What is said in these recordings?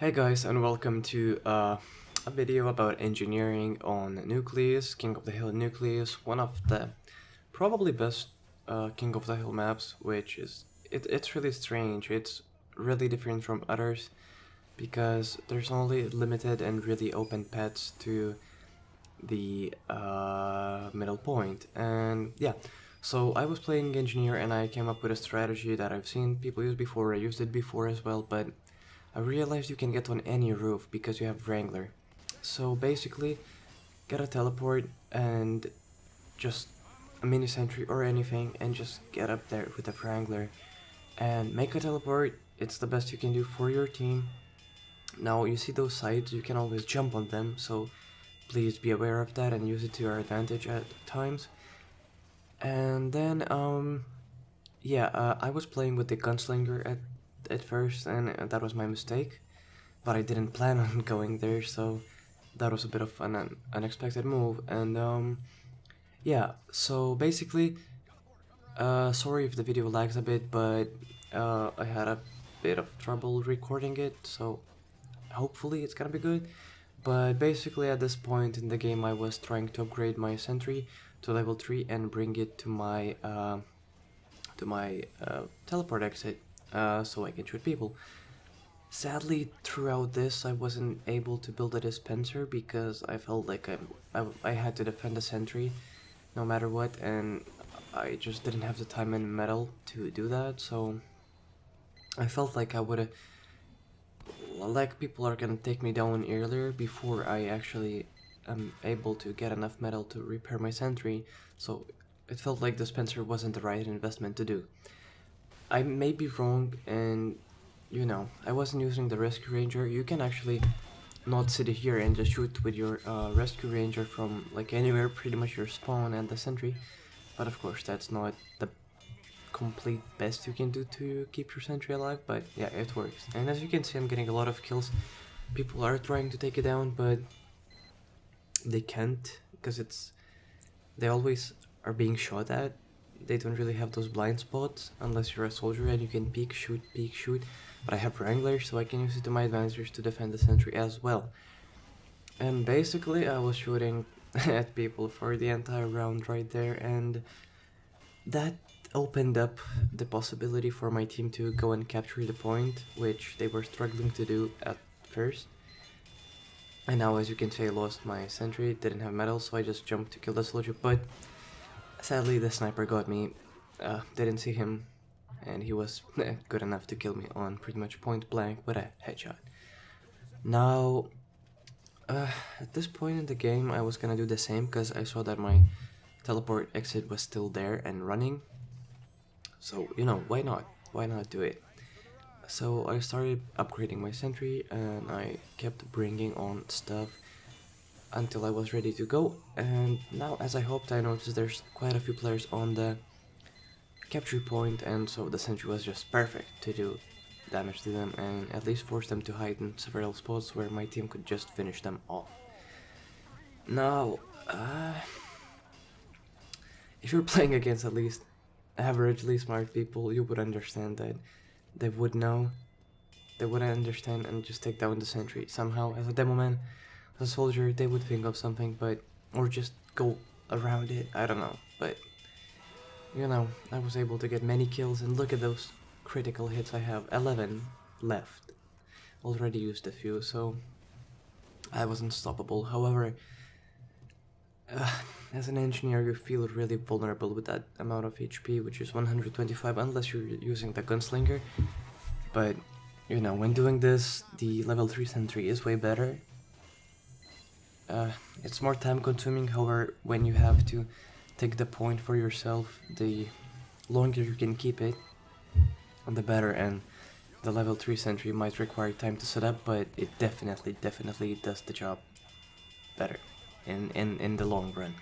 Hey guys, and welcome to a video about engineering on Nucleus, King of the Hill Nucleus, one of the probably best King of the Hill maps, which is it's really strange. It's really different from others because there's only limited and really open paths to the middle point. And yeah, so I was playing engineer and I came up with a strategy that I've seen people use before. I used it before as well, but I realized you can get on any roof because you have Wrangler. So basically, get a teleport and just a mini sentry or anything and just get up there with a Wrangler and make a teleport. It's the best you can do for your team. Now you see those sides, you can always jump on them, so please be aware of that and use it to your advantage at times. And then I was playing with the gunslinger at first, and that was my mistake. But I didn't plan on going there, so that was a bit of an unexpected move. And so basically, sorry if the video lags a bit, but I had a bit of trouble recording it, so hopefully it's gonna be good. But basically, at this point in the game, I was trying to upgrade my sentry to level 3 and bring it to my teleport exit, so I can shoot people. Sadly, throughout this, I wasn't able to build a dispenser because I felt like I had to defend the sentry no matter what, and I just didn't have the time and metal to do that, so I felt like I would have, like people are gonna take me down earlier before I actually am able to get enough metal to repair my sentry, so it felt like dispenser wasn't the right investment to do. I may be wrong, and you know, I wasn't using the rescue ranger. You can actually not sit here and just shoot with your rescue ranger from like anywhere, pretty much your spawn and the sentry, but of course that's not the complete best you can do to keep your sentry alive, but yeah, it works. And as you can see, I'm getting a lot of kills. People are trying to take it down, but they can't because they always are being shot at. They don't really have those blind spots unless you're a soldier and you can peek shoot, but I have Wrangler, so I can use it to my advantage to defend the sentry as well. And basically I was shooting at people for the entire round right there, and that opened up the possibility for my team to go and capture the point, which they were struggling to do at first. And now, as you can see, I lost my sentry, didn't have metal, so I just jumped to kill the soldier, but sadly the sniper got me. Didn't see him, and he was good enough to kill me on pretty much point blank with a headshot. Now, at this point in the game, I was gonna do the same because I saw that my teleport exit was still there and running. So, you know, why not? Why not do it? So I started upgrading my sentry and I kept bringing on stuff until I was ready to go. And now, as I hoped, I noticed there's quite a few players on the capture point, and so the sentry was just perfect to do damage to them and at least force them to hide in several spots where my team could just finish them off. Now, if you're playing against at least averagely smart people, you would understand that they would know, they would understand and just take down the sentry somehow. As a demo man, as a soldier, they would think of something, but or just go around it, I don't know, but you know, I was able to get many kills, and look at those critical hits I have. 11 left. Already used a few, so I was unstoppable. However, as an engineer, you feel really vulnerable with that amount of HP, which is 125, unless you're using the gunslinger. But, you know, when doing this, the level 3 sentry is way better. It's more time consuming, however, when you have to take the point for yourself, the longer you can keep it, the better, and the level 3 sentry might require time to set up, but it definitely does the job better in the long run.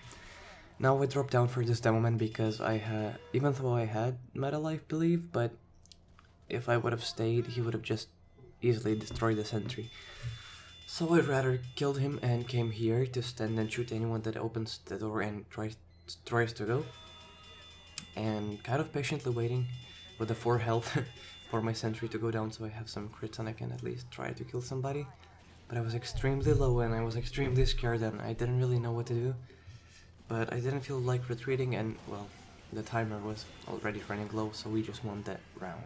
Now I dropped down for this demo man because I had, even though I had metal, I believe, but if I would have stayed, he would have just easily destroyed the sentry. So I rather killed him and came here to stand and shoot anyone that opens the door and tries to go, and kind of patiently waiting with the 4 health for my sentry to go down so I have some crits and I can at least try to kill somebody. But I was extremely low and I was extremely scared and I didn't really know what to do. But I didn't feel like retreating and, well, the timer was already running low, so we just won that round.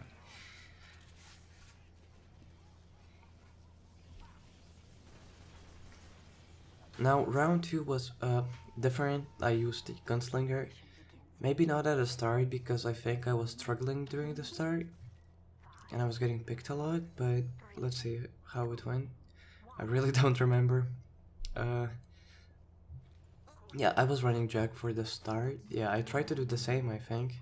Now, round 2 was different. I used the gunslinger. Maybe not at the start, because I think I was struggling during the start. And I was getting picked a lot, but let's see how it went. I really don't remember. Yeah, I was running Jack for the start. Yeah, I tried to do the same, I think.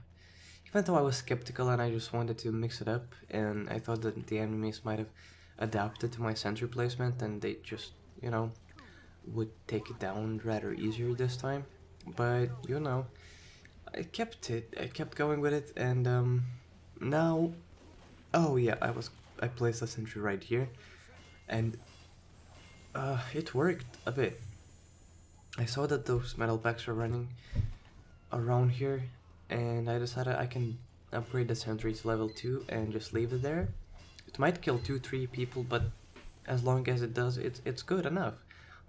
Even though I was skeptical and I just wanted to mix it up, and I thought that the enemies might have adapted to my sentry placement and they just, you know, would take it down rather easier this time. But, you know, I kept going with it, and now, oh yeah, I placed a sentry right here, and it worked a bit. I saw that those metal packs were running around here, and I decided I can upgrade the sentry to level 2 and just leave it there. It might kill 2-3 people, but as long as it does, it's good enough.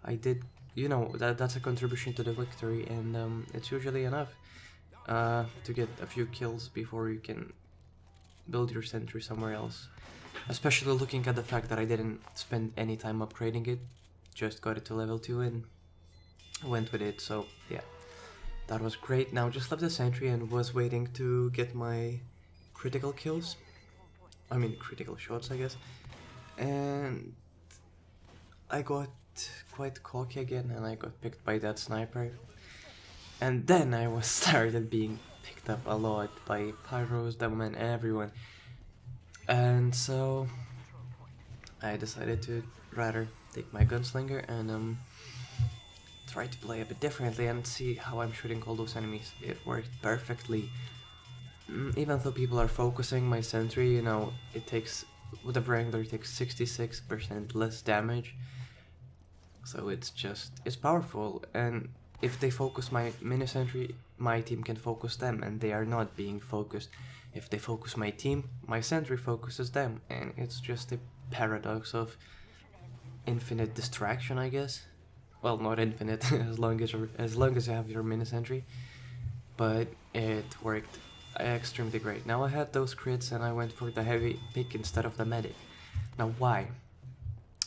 I did, you know, that's a contribution to the victory, and it's usually enough to get a few kills before you can build your sentry somewhere else. Especially looking at the fact that I didn't spend any time upgrading it, just got it to level 2 and went with it, so yeah. That was great. Now just left the sentry and was waiting to get my critical kills. I mean critical shots, I guess. And I got quite cocky again and I got picked by that sniper. And then I was started being picked up a lot by pyros, demomen, everyone. And so I decided to rather take my gunslinger and try to play a bit differently and see how I'm shooting all those enemies. It worked perfectly. Even though people are focusing my sentry, you know, it takes, with the Wrangler, it takes 66% less damage. So it's powerful, and if they focus my mini sentry, my team can focus them, and they are not being focused. If they focus my team, my sentry focuses them, and it's just a paradox of infinite distraction, I guess. Well, not infinite, as long as you have your mini sentry, but it worked extremely great. Now I had those crits and I went for the heavy pick instead of the medic. Now why?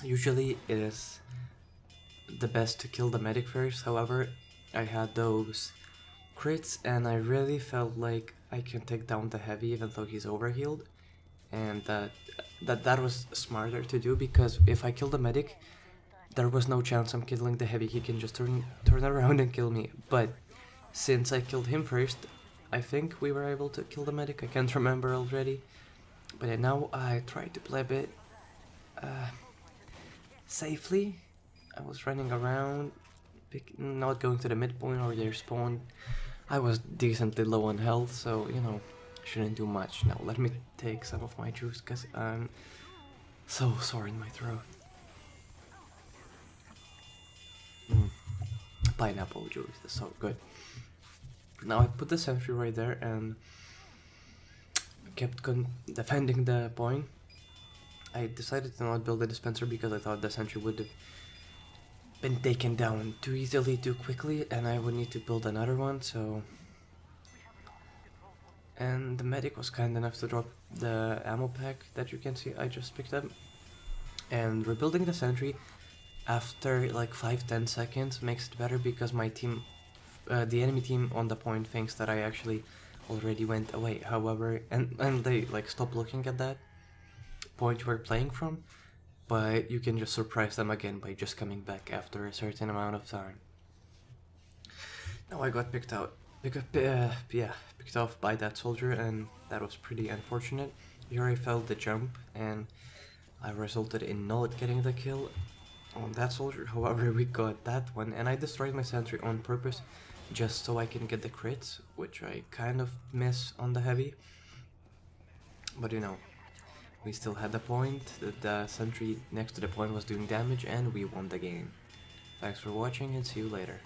Usually it is the best to kill the medic first, however, I had those crits and I really felt like I can take down the heavy even though he's overhealed, and that was smarter to do, because if I kill the medic, there was no chance I'm killing the heavy. He can just turn around and kill me. But since I killed him first, I think we were able to kill the medic. I can't remember already. But now I tried to play a bit safely. I was running around, not going to the midpoint or their spawn. I was decently low on health, so, you know, shouldn't do much. Now let me take some of my juice, because I'm so sore in my throat. Pineapple juice, that's so good. Now I put the sentry right there and kept defending the point. I decided to not build a dispenser because I thought the sentry would have been taken down too easily, too quickly, and I would need to build another one, so... And the medic was kind enough to drop the ammo pack that you can see I just picked up. And rebuilding the sentry after like 5-10 seconds makes it better, because my team, the enemy team on the point, thinks that I actually already went away. However, and they like stop looking at that point you were playing from, but you can just surprise them again by just coming back after a certain amount of time. Now I got picked off by that soldier, and that was pretty unfortunate. Here I failed the jump and I resulted in not getting the kill on that soldier. However, we got that one, and I destroyed my sentry on purpose just so I can get the crits, which I kind of miss on the heavy. But you know, we still had the point. The sentry next to the point was doing damage, and we won the game. Thanks for watching and see you later.